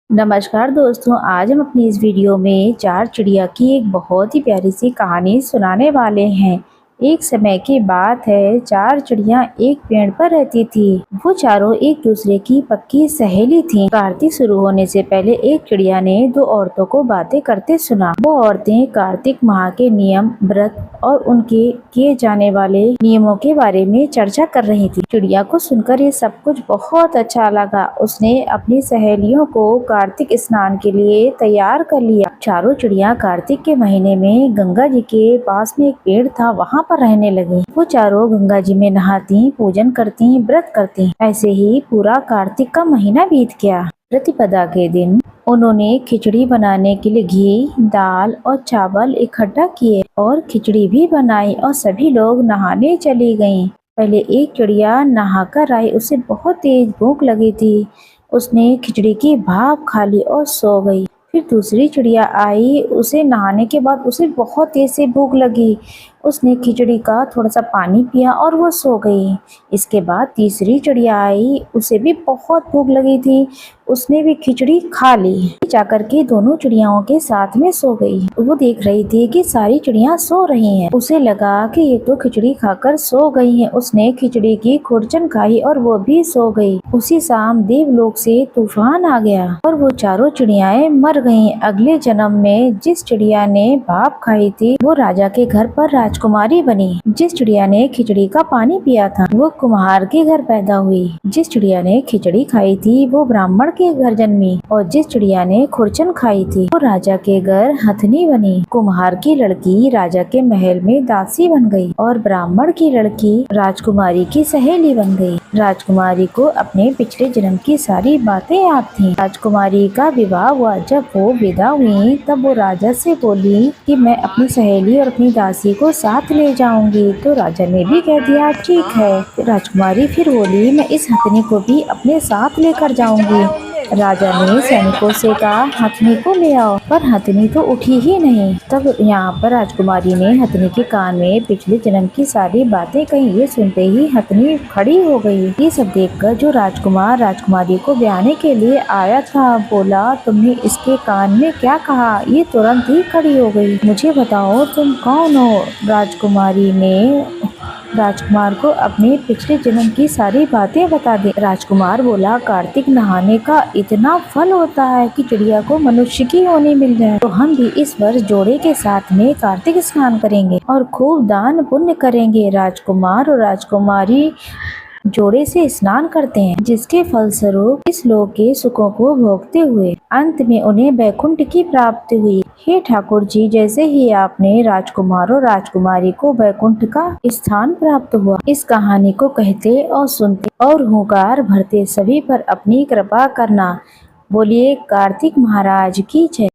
नमस्कार दोस्तों, आज हम अपनी इस वीडियो में चार चिड़िया की एक बहुत ही प्यारी सी कहानी सुनाने वाले हैं। एक समय की बात है, चार चिड़िया एक पेड़ पर रहती थी। वो चारों एक दूसरे की पक्की सहेली थीं। कार्तिक शुरू होने से पहले एक चिड़िया ने दो औरतों को बातें करते सुना। वो औरतें कार्तिक माह के नियम, व्रत और उनके किए जाने वाले नियमों के बारे में चर्चा कर रही थी। चिड़िया को सुनकर ये सब कुछ बहुत अच्छा लगा। उसने अपनी सहेलियों को कार्तिक स्नान के लिए तैयार कर लिया। चारों चिड़िया कार्तिक के महीने में गंगा जी के पास में एक पेड़ था, वहाँ पर रहने लगी। वो चारों गंगा जी में नहाती, पूजन करती, व्रत करती। ऐसे ही पूरा कार्तिक का महीना बीत गया। प्रतिपदा के दिन उन्होंने खिचड़ी बनाने के लिए घी, दाल और चावल इकट्ठा किए और खिचड़ी भी बनाई और सभी लोग नहाने चली गईं। पहले एक चिड़िया नहाकर आई, उसे बहुत तेज भूख लगी थी। उसने खिचड़ी की भाप खा ली और सो गई। फिर दूसरी चिड़िया आई, उसे नहाने के बाद उसे बहुत तेज से भूख लगी। उसने खिचड़ी का थोड़ा सा पानी पिया और वो सो गई। इसके बाद तीसरी चिड़िया आई, उसे भी बहुत भूख लगी थी। उसने भी खिचड़ी खा ली। जाकर के दोनों चिड़ियाओं के साथ में सो गई। वो देख रही थी कि सारी चिड़िया सो रही हैं। उसे लगा कि ये तो खिचड़ी खाकर सो गई हैं। उसने खिचड़ी की खुरचन खाई और वो भी सो गई। उसी शाम देवलोक से तूफान आ गया और वो चारों चिड़ियाएं मर गईं। अगले जन्म में जिस चिड़िया ने भाप खाई थी वो राजा के घर पर राजकुमारी बनी। जिस चिड़िया ने खिचड़ी का पानी पिया था वो कुम्हार के घर पैदा हुई। जिस चिड़िया ने खिचड़ी खाई थी वो ब्राह्मण के घर जन्मी और जिस चिड़िया ने खुरचन खाई थी वो राजा के घर हथनी बनी। कुम्हार की लड़की राजा के महल में दासी बन गई और ब्राह्मण की लड़की राजकुमारी की सहेली बन गई। राजकुमारी को अपने पिछले जन्म की सारी बातें याद थीं। राजकुमारी का विवाह हुआ। जब वो विदा हुई तब वो राजा से बोली कि मैं अपनी सहेली और अपनी दासी को साथ ले जाऊंगी। तो राजा ने भी कह दिया ठीक है। राजकुमारी फिर बोली मैं इस हथनी को भी अपने साथ लेकर जाऊंगी। राजा ने सैनिकों से कहा हथनी को ले आओ, पर हथनी तो उठी ही नहीं। तब यहाँ पर राजकुमारी ने हथनी के कान में पिछले जन्म की सारी बातें कही। ये सुनते ही हथनी खड़ी हो गई। ये सब देखकर जो राजकुमार राजकुमारी को ब्याहने के लिए आया था बोला तुमने इसके कान में क्या कहा? ये तुरंत ही खड़ी हो गई। मुझे बताओ तुम कौन हो? राजकुमारी ने राजकुमार को अपने पिछले जन्म की सारी बातें बता दी। राजकुमार बोला कार्तिक नहाने का इतना फल होता है कि चिड़िया को मनुष्य की योनि मिल जाए, तो हम भी इस वर्ष जोड़े के साथ में कार्तिक स्नान करेंगे और खूब दान पुण्य करेंगे। राजकुमार और राजकुमारी जोड़े से स्नान करते हैं, जिसके फलस्वरूप इस लोक के सुखों को भोगते हुए अंत में उन्हें वैकुंठ की प्राप्ति हुई। हे ठाकुर जी, जैसे ही आपने राजकुमार और राजकुमारी को वैकुंठ का स्थान प्राप्त हुआ, इस कहानी को कहते और सुनते और हुंकार भरते सभी पर अपनी कृपा करना। बोलिए कार्तिक महाराज की जय।